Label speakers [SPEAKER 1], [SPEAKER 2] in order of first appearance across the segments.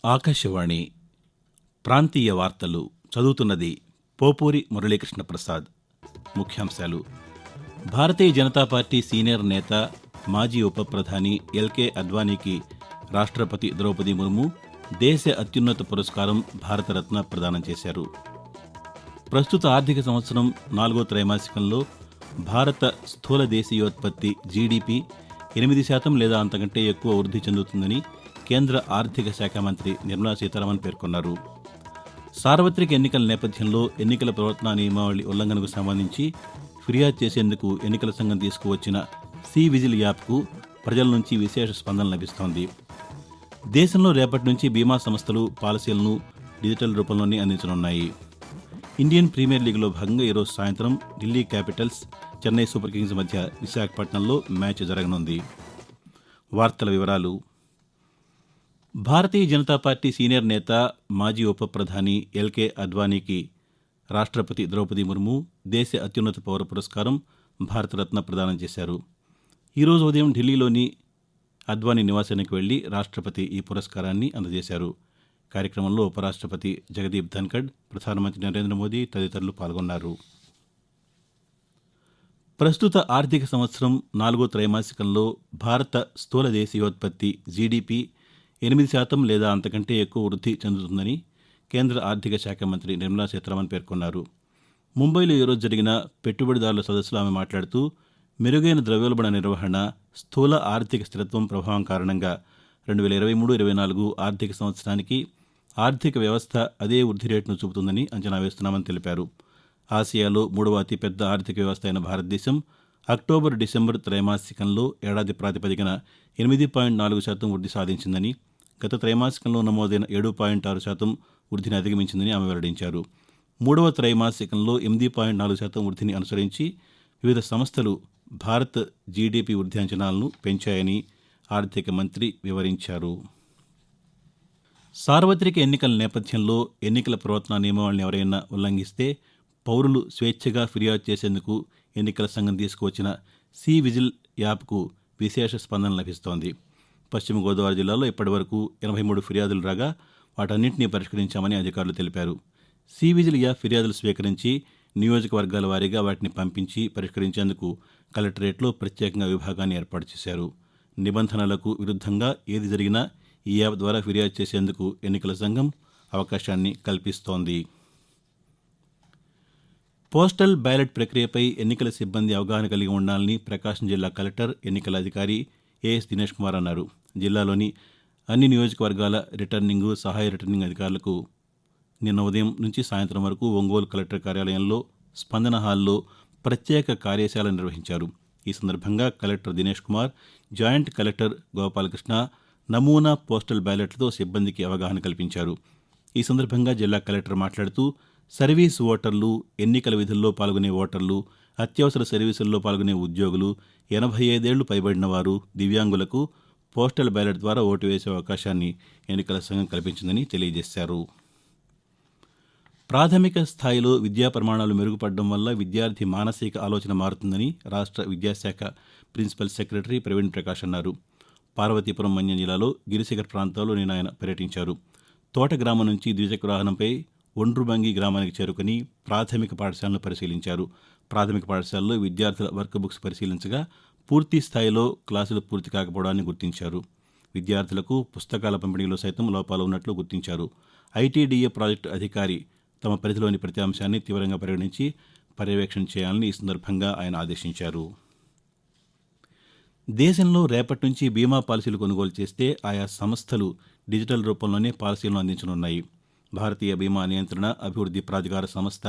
[SPEAKER 1] ఆకాశవాణి ప్రాంతీయ వార్తలు చదువుతున్నది పోపూరి మురళీకృష్ణ ప్రసాద్. ముఖ్యాంశాలు: భారతీయ జనతా పార్టీ సీనియర్ నేత మాజీ ఉప ప్రధాని ఎల్కే అద్వానీకి రాష్ట్రపతి ద్రౌపది ముర్ము దేశ అత్యున్నత పురస్కారం భారతరత్న ప్రదానం చేశారు. ప్రస్తుత ఆర్థిక సంవత్సరం 4వ త్రైమాసికంలో భారత స్థూల దేశీయోత్పత్తి జీడీపీ 8% లేదా అంతకంటే ఎక్కువ వృద్ధి చెందుతుందని కేంద్ర ఆర్థిక శాఖ మంత్రి నిర్మలా సీతారామన్ పేర్కొన్నారు. సార్వత్రిక ఎన్నికల నేపథ్యంలో ఎన్నికల ప్రవర్తనా నియమావళి ఉల్లంఘనకు సంబంధించి ఫిర్యాదు చేసేందుకు ఎన్నికల సంఘం తీసుకువచ్చిన సి విజిల్ యాప్కు ప్రజల నుంచి విశేష స్పందన లభిస్తోంది. దేశంలో రేపటి నుంచి బీమా సంస్థలు పాలసీలను డిజిటల్ రూపంలోనే అందించనున్నాయి. ఇండియన్ ప్రీమియర్ లీగ్లో భాగంగా ఈరోజు సాయంత్రం Delhi capitals, Chennai super kings మధ్య విశాఖపట్నంలో మ్యాచ్ జరగనుంది. వార్తల వివరాలు: భారతీయ జనతా పార్టీ సీనియర్ నేత మాజీ ఉప ప్రధాని ఎల్కే అద్వానీకి రాష్ట్రపతి ద్రౌపది ముర్ము దేశ అత్యున్నత పౌర పురస్కారం భారతరత్న ప్రదానం చేశారు. ఈరోజు ఉదయం ఢిల్లీలోని అద్వానీ నివాసానికి వెళ్లి రాష్ట్రపతి ఈ పురస్కారాన్ని అందజేశారు. కార్యక్రమంలో ఉపరాష్ట్రపతి జగదీప్ ధన్కడ్, ప్రధానమంత్రి నరేంద్ర మోదీ తదితరులు పాల్గొన్నారు. ప్రస్తుత ఆర్థిక సంవత్సరం 4వ త్రైమాసికంలో భారత స్థూల దేశీయోత్పత్తి జీడీపీ 8% లేదా అంతకంటే ఎక్కువ వృద్ధి చెందుతుందని కేంద్ర ఆర్థిక శాఖ మంత్రి నిర్మలా సీతారామన్ పేర్కొన్నారు. ముంబైలో ఈరోజు జరిగిన పెట్టుబడిదారుల సదస్సులో ఆమె మాట్లాడుతూ, మెరుగైన ద్రవ్యోల్బణ నిర్వహణ, స్థూల ఆర్థిక స్థిరత్వం ప్రభావం కారణంగా 2023-24 ఆర్థిక సంవత్సరానికి ఆర్థిక వ్యవస్థ అదే వృద్ధి రేటును చూపుతుందని అంచనా వేస్తున్నామని తెలిపారు. ఆసియాలో 3వ అతిపెద్ద ఆర్థిక వ్యవస్థ అయిన భారతదేశం అక్టోబర్-డిసెంబర్ త్రైమాసికంలో ఏడాది ప్రాతిపదికన 8.4% వృద్ధి సాధించిందని, గత త్రైమాసికంలో నమోదైన 7.6% వృద్ధిని అధిగమించిందని ఆమె వెల్లడించారు. 3వ త్రైమాసికంలో 8.4% వృద్ధిని అనుసరించి వివిధ సంస్థలు భారత్ జీడీపీ వృద్ధి అంచనాలను పెంచాయని ఆర్థిక మంత్రి వివరించారు. సార్వత్రిక ఎన్నికల నేపథ్యంలో ఎన్నికల ప్రవర్తనా నియమావళిని ఎవరైనా ఉల్లంఘిస్తే పౌరులు స్వేచ్ఛగా ఫిర్యాదు చేసేందుకు ఎన్నికల సంఘం తీసుకువచ్చిన సి విజిల్ యాప్కు విశేష స్పందన లభిస్తోంది. పశ్చిమ గోదావరి జిల్లాలో ఇప్పటివరకు 83 ఫిర్యాదులు రాగా వాటన్నింటినీ పరిష్కరించామని అధికారులు తెలిపారు. సి విజిల్ యాప్ ఫిర్యాదులు స్వీకరించి నియోజకవర్గాల వారీగా వాటిని పంపించి పరిష్కరించేందుకు కలెక్టరేట్లో ప్రత్యేకంగా విభాగాన్ని ఏర్పాటు చేశారు. నిబంధనలకు విరుద్ధంగా ఏది జరిగినా ఈ యాప్ ద్వారా ఫిర్యాదు చేసేందుకు ఎన్నికల సంఘం అవకాశాన్ని కల్పిస్తోంది. పోస్టల్ బ్యాలెట్ ప్రక్రియపై ఎన్నికల సిబ్బంది అవగాహన కలిగి ఉండాలని ప్రకాశం జిల్లా కలెక్టర్, ఎన్నికల అధికారి ఏఎస్ దినేష్ కుమార్ అన్నారు. జిల్లాలోని అన్ని నియోజకవర్గాల రిటర్నింగ్, సహాయ రిటర్నింగ్ అధికారులకు నిన్న ఉదయం నుంచి సాయంత్రం వరకు ఒంగోలు కలెక్టర్ కార్యాలయంలో స్పందన హాల్లో ప్రత్యేక కార్యశాల నిర్వహించారు. ఈ సందర్భంగా collector Dinesh Kumar, joint collector Gopalakrishna నమూనా పోస్టల్ బ్యాలెట్లతో సిబ్బందికి అవగాహన కల్పించారు. ఈ సందర్భంగా జిల్లా కలెక్టర్ మాట్లాడుతూ, సర్వీస్ ఓటర్లు, ఎన్నికల విధుల్లో పాల్గొనే ఓటర్లు, అత్యవసర సర్వీసుల్లో పాల్గొనే ఉద్యోగులు, 85 ఏళ్లు పైబడిన వారు, దివ్యాంగులకు పోస్టల్ బ్యాలెట్ ద్వారా ఓటు వేసే అవకాశాన్ని ఎన్నికల సంఘం కల్పించిందని తెలియజేశారు. ప్రాథమిక స్థాయిలో విద్యా ప్రమాణాలు మెరుగుపడడం వల్ల విద్యార్థి మానసిక ఆలోచన మారుతుందని రాష్ట్ర విద్యాశాఖ ప్రిన్సిపల్ సెక్రటరీ ప్రవీణ్ ప్రకాష్ అన్నారు. పార్వతీపురం మన్యం జిల్లాలో గిరిశిఖర్ ప్రాంతాల్లో నిన్న ఆయన పర్యటించారు. తోట గ్రామం నుంచి ద్విచక్ర వాహనంపై ఒండ్రుబంగి గ్రామానికి చేరుకుని ప్రాథమిక పాఠశాలను పరిశీలించారు. ప్రాథమిక పాఠశాలలో విద్యార్థుల వర్క్ బుక్స్ పరిశీలించగా పూర్తి స్థాయిలో క్లాసులు పూర్తి కాకపోవడాన్ని గుర్తించారు. విద్యార్థులకు పుస్తకాల పంపిణీలో సైతం లోపాలు ఉన్నట్లు గుర్తించారు. ఐటీడీఏ ప్రాజెక్టు అధికారి తమ పరిధిలోని ప్రతి అంశాన్ని తీవ్రంగా పరిగణించి పర్యవేక్షణ చేయాలని ఈ సందర్భంగా ఆయన ఆదేశించారు. దేశంలో రేపటి నుంచి బీమా పాలసీలు కొనుగోలు చేస్తే ఆయా సంస్థలు డిజిటల్ రూపంలోనే పాలసీలను అందించనున్నాయి. భారతీయ బీమా నియంత్రణ అభివృద్ధి ప్రాధికార సంస్థ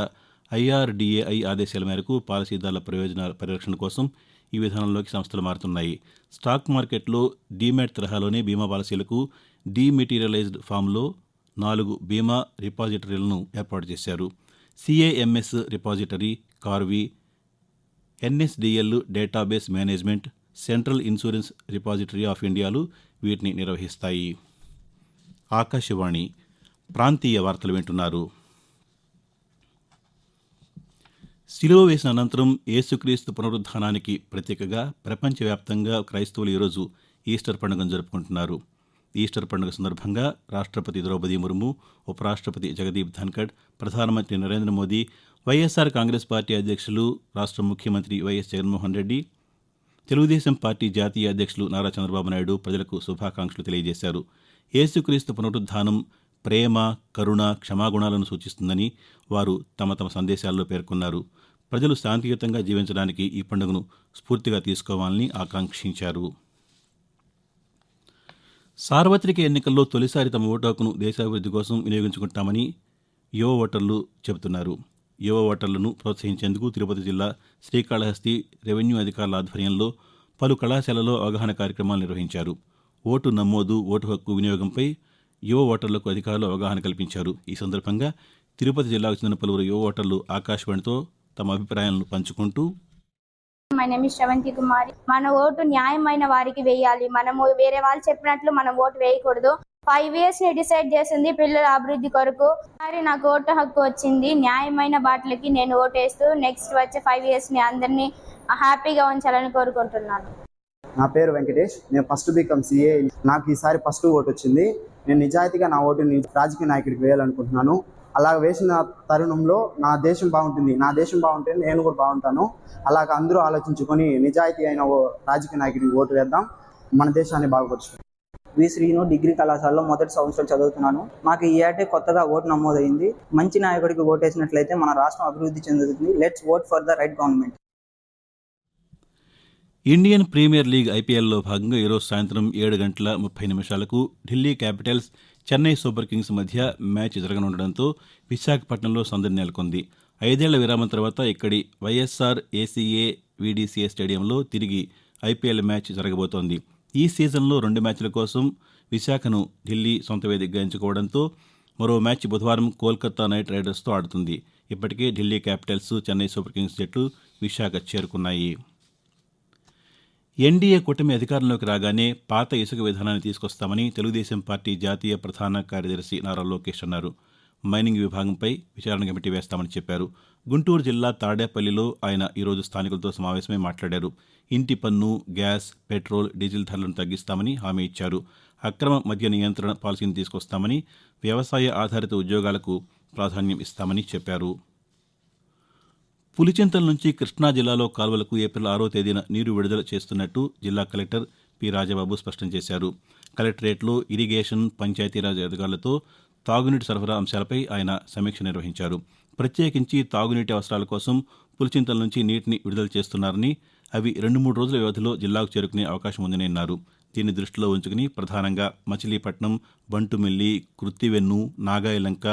[SPEAKER 1] ఐఆర్డీఏఐ ఆదేశాల మేరకు పాలసీదారుల ప్రయోజనాల పరిరక్షణ కోసం ఈ విధానంలోకి సంస్థలు మారుతున్నాయి. స్టాక్ మార్కెట్లో డీమ్యాట్ తరహాలోనే బీమా పాలసీలకు డీమెటీరియలైజ్డ్ ఫామ్లో 4 బీమా రిపాజిటరీలను ఏర్పాటు చేశారు. CAMS repository, Karvy, NSDL database management, central insurance repository of ఇండియాలు వీటిని నిర్వహిస్తాయి. ఆకాశవాణి ప్రాంతీయ వార్తలు వింటున్నారు. శిలువ వేసిన అనంతరం యేసుక్రీస్తు పునరుద్ధానానికి ప్రతీకగా ప్రపంచవ్యాప్తంగా క్రైస్తవులు ఈరోజు ఈస్టర్ పండుగను జరుపుకుంటున్నారు. ఈస్టర్ పండుగ సందర్భంగా రాష్ట్రపతి ద్రౌపది ముర్ము, ఉపరాష్ట్రపతి జగదీప్ ధన్కడ్, ప్రధానమంత్రి నరేంద్ర మోదీ, వైఎస్ఆర్ కాంగ్రెస్ పార్టీ అధ్యక్షులు, రాష్ట్ర ముఖ్యమంత్రి వైఎస్ జగన్మోహన్ రెడ్డి, తెలుగుదేశం పార్టీ జాతీయ అధ్యక్షులు నారా చంద్రబాబు నాయుడు ప్రజలకు శుభాకాంక్షలు తెలియజేశారు. యేసుక్రీస్తు పునరుద్ధానం ప్రేమ, కరుణ, క్షమాగుణాలను సూచిస్తుందని వారు తమ సందేశాల్లో పేర్కొన్నారు. ప్రజలు శాంతియుతంగా జీవించడానికి ఈ పండుగను స్ఫూర్తిగా తీసుకోవాలని ఆకాంక్షించారు. సార్వత్రిక ఎన్నికల్లో తొలిసారి తమ ఓటు హక్కును దేశాభివృద్ధి కోసం వినియోగించుకుంటామని యువ ఓటర్లు చెబుతున్నారు. యువ ఓటర్లను ప్రోత్సహించేందుకు తిరుపతి జిల్లా శ్రీకాళహస్తి రెవెన్యూ అధికారుల ఆధ్వర్యంలో పలు కళాశాలలో అవగాహన కార్యక్రమాలు నిర్వహించారు. ఓటు నమోదు, ఓటు హక్కు వినియోగంపై యువ ఓటర్లకు అధికారులు అవగాహన కల్పించారు. ఈ సందర్భంగా తిరుపతి జిల్లాకు చెందిన పలువురు యువ ఓటర్లు ఆకాశవాణితో తమ అభిప్రాయాలను పంచుకుంటూ,
[SPEAKER 2] మై నేమ్ ఇస్ శ్రవంతి కుమారి. మన ఓటు న్యాయమైన వారికి వేయాలి. మనము వేరే వాళ్ళు చెప్పినట్లు మనం ఓటు వేయకూడదు. 5 years ని డిసైడ్ చేసింది పిల్లల అభివృద్ధి కొరకు. మరి నాకు ఓటు హక్కు వచ్చింది. న్యాయమైన బాటలకి నేను ఓటేస్తూ నెక్స్ట్ వచ్చే 5 years ని అందరినీ హ్యాపీగా ఉంచాలని కోరుకుంటున్నాను.
[SPEAKER 3] నా పేరు వెంకటేష్. నేను ఫస్ట్ బీకామ్ CA. నాకు ఈసారి ఫస్ట్ ఓటు వచ్చింది. నేను నిజాయితీగా నా ఓటుని రాజకీయ నాయకుడికి వేయాలనుకుంటున్నాను. అలా వేసిన తరుణంలో నా దేశం బాగుంటుంది, నా దేశం బాగుంటే నేను కూడా బాగుంటాను. అలాగ అందరూ ఆలోచించుకొని నిజాయితీ అయిన రాజకీయ నాయకుడికి ఓటు వేద్దాం, మన దేశాన్ని బాగుపరుచుకుంటాం.
[SPEAKER 4] వి శ్రీను డిగ్రీ కళాశాలలో మొదటి సంవత్సరం చదువుతున్నాను. మాకు ఈ ఏటే కొత్తగా ఓటు నమోదైంది. మంచి నాయకుడికి ఓటేసినట్లయితే మన రాష్ట్రం అభివృద్ధి చెందుతుంది. Let's vote for the right government.
[SPEAKER 1] Indian premier league IPLలో భాగంగా ఈరోజు సాయంత్రం 7:30 Delhi capitals, Chennai super kings మధ్య మ్యాచ్ జరగనుండడంతో విశాఖపట్నంలో సందడి నెలకొంది. 5 ఏళ్ల విరామం తర్వాత ఇక్కడి వైఎస్ఆర్ ACA VDCA స్టేడియంలో తిరిగి IPL మ్యాచ్ జరగబోతోంది. ఈ సీజన్లో 2 మ్యాచ్ల కోసం విశాఖను ఢిల్లీ సొంత వేదికగా ఎంచుకోవడంతో మరో మ్యాచ్ బుధవారం కోల్కతా నైట్ రైడర్స్తో ఆడుతుంది. ఇప్పటికే Delhi capitals, Chennai super Kings జట్లు విశాఖ చేరుకున్నాయి. ఎన్డీఏ కూటమి అధికారంలోకి రాగానే పాత ఇసుక విధానాన్ని తీసుకొస్తామని తెలుగుదేశం పార్టీ జాతీయ ప్రధాన కార్యదర్శి నారా లోకేష్ అన్నారు. మైనింగ్ విభాగంపై విచారణ కమిటీ వేస్తామని చెప్పారు. గుంటూరు జిల్లా తాడేపల్లిలో ఆయన ఈరోజు స్థానికులతో సమావేశమై మాట్లాడారు. ఇంటి పన్ను, గ్యాస్, పెట్రోల్, డీజిల్ ధరలను తగ్గిస్తామని హామీ ఇచ్చారు. అక్రమ మద్య నియంత్రణ పాలసీని తీసుకొస్తామని, వ్యవసాయ ఆధారిత ఉద్యోగాలకు ప్రాధాన్యం ఇస్తామని చెప్పారు. పులిచింతల నుంచి కృష్ణా జిల్లాలో కాల్వలకు ఏప్రిల్ 6వ తేదీన నీరు విడుదల చేస్తున్నట్టు జిల్లా కలెక్టర్ పి రాజబాబు స్పష్టం చేశారు. కలెక్టరేట్లో ఇరిగేషన్, పంచాయతీరాజ్ అధికారులతో తాగునీటి సరఫరా అంశాలపై ఆయన సమీక్ష నిర్వహించారు. ప్రత్యేకించి తాగునీటి అవసరాల కోసం పులిచింతల నుంచి నీటిని విడుదల చేస్తున్నారని, అవి 2-3 రోజుల వ్యవధిలో జిల్లాకు చేరుకునే అవకాశం ఉందని అన్నారు. దీన్ని దృష్టిలో ఉంచుకుని ప్రధానంగా మచిలీపట్నం, బంటుమిల్లి, కృత్తివెన్ను, నాగాయలంక,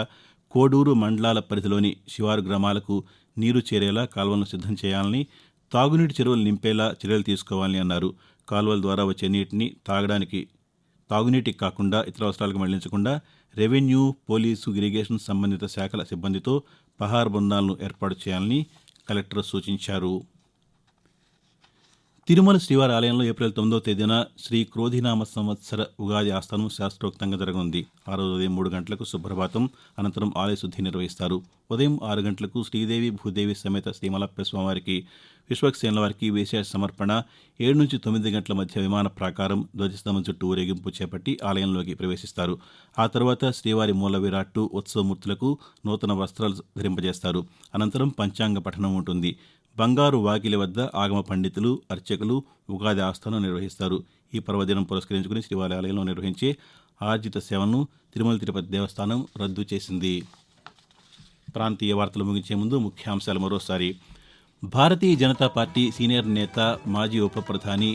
[SPEAKER 1] కోడూరు మండలాల పరిధిలోని శివారు గ్రామాలకు నీరు చేరేలా కాల్వలను సిద్ధం చేయాలని, తాగునీటి చెరువులు నింపేలా చర్యలు తీసుకోవాలని అన్నారు. కాల్వల ద్వారా వచ్చే నీటిని తాగునీటికి కాకుండా ఇతర అవసరాలకు మళ్లించకుండా రెవెన్యూ, పోలీసు, ఇరిగేషన్ సంబంధిత శాఖల సిబ్బందితో పహార బృందాలను ఏర్పాటు చేయాలని కలెక్టర్ సూచించారు. తిరుమల శ్రీవారి ఆలయంలో ఏప్రిల్ 9వ తేదీన శ్రీ క్రోధినామ సంవత్సర ఉగాది ఆస్థానం శాస్త్రోక్తంగా జరగనుంది. ఆ రోజు ఉదయం 3 గంటలకు సుప్రభాతం, అనంతరం ఆలయ శుద్ధి నిర్వహిస్తారు. ఉదయం 6 గంటలకు శ్రీదేవి భూదేవి సమేత శ్రీమలప్ప స్వామివారికి, విశ్వక్సేనుల వారికి విశేష సమర్పణ, 7-9 గంటల మధ్య విమాన ప్రాకారం, ధ్వజస్తంభం చుట్టూ ఊరేగింపు చేపట్టి ఆలయంలోకి ప్రవేశిస్తారు. ఆ తర్వాత శ్రీవారి మూల విరాట్టు, ఉత్సవమూర్తులకు నూతన వస్త్రాలు ధరింపజేస్తారు. అనంతరం పంచాంగ పఠనం ఉంటుంది. బంగారు వాకిలి వద్ద ఆగమ పండితులు, అర్చకులు ఉగాది ఆస్థానం నిర్వహిస్తారు. ఈ పర్వదినం పురస్కరించుకుని శ్రీవారి ఆలయంలో నిర్వహించే ఆర్జిత సేవలను తిరుమల తిరుపతి దేవస్థానం రద్దు చేసింది. ప్రాంతీయ వార్తలు ముగించే ముందు ముఖ్యాంశాలు మరోసారి. భారతీయ జనతా పార్టీ సీనియర్ నేత, మాజీ ఉప ప్రధాని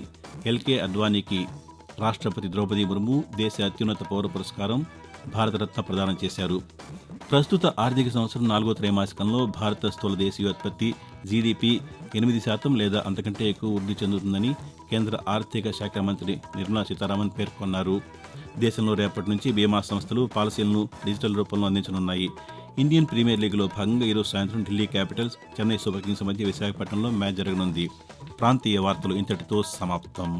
[SPEAKER 1] ఎల్కే అద్వానీకి రాష్ట్రపతి ద్రౌపది ముర్ము దేశ అత్యున్నత పౌర పురస్కారం భారతరత్న ప్రదానం చేశారు. ప్రస్తుత ఆర్థిక సంవత్సరం 4వ త్రైమాసికంలో భారత స్థూల దేశీయోత్పత్తి GDP 8% లేదా అంతకంటే ఎక్కువ వృద్ధి చెందుతుందని కేంద్ర ఆర్థిక శాఖ మంత్రి నిర్మలా సీతారామన్ పేర్కొన్నారు. దేశంలో రేపటి నుంచి బీమా సంస్థలు పాలసీలను డిజిటల్ రూపంలో అందించనున్నాయి. ఇండియన్ ప్రీమియర్ లీగ్లో భాగంగా ఈరోజు సాయంత్రం Delhi capitals, Chennai super kings మధ్య విశాఖపట్నంలో మ్యాచ్ జరగనుంది. ప్రాంతీయ వార్తలు ఇంతటితో సమాప్తం.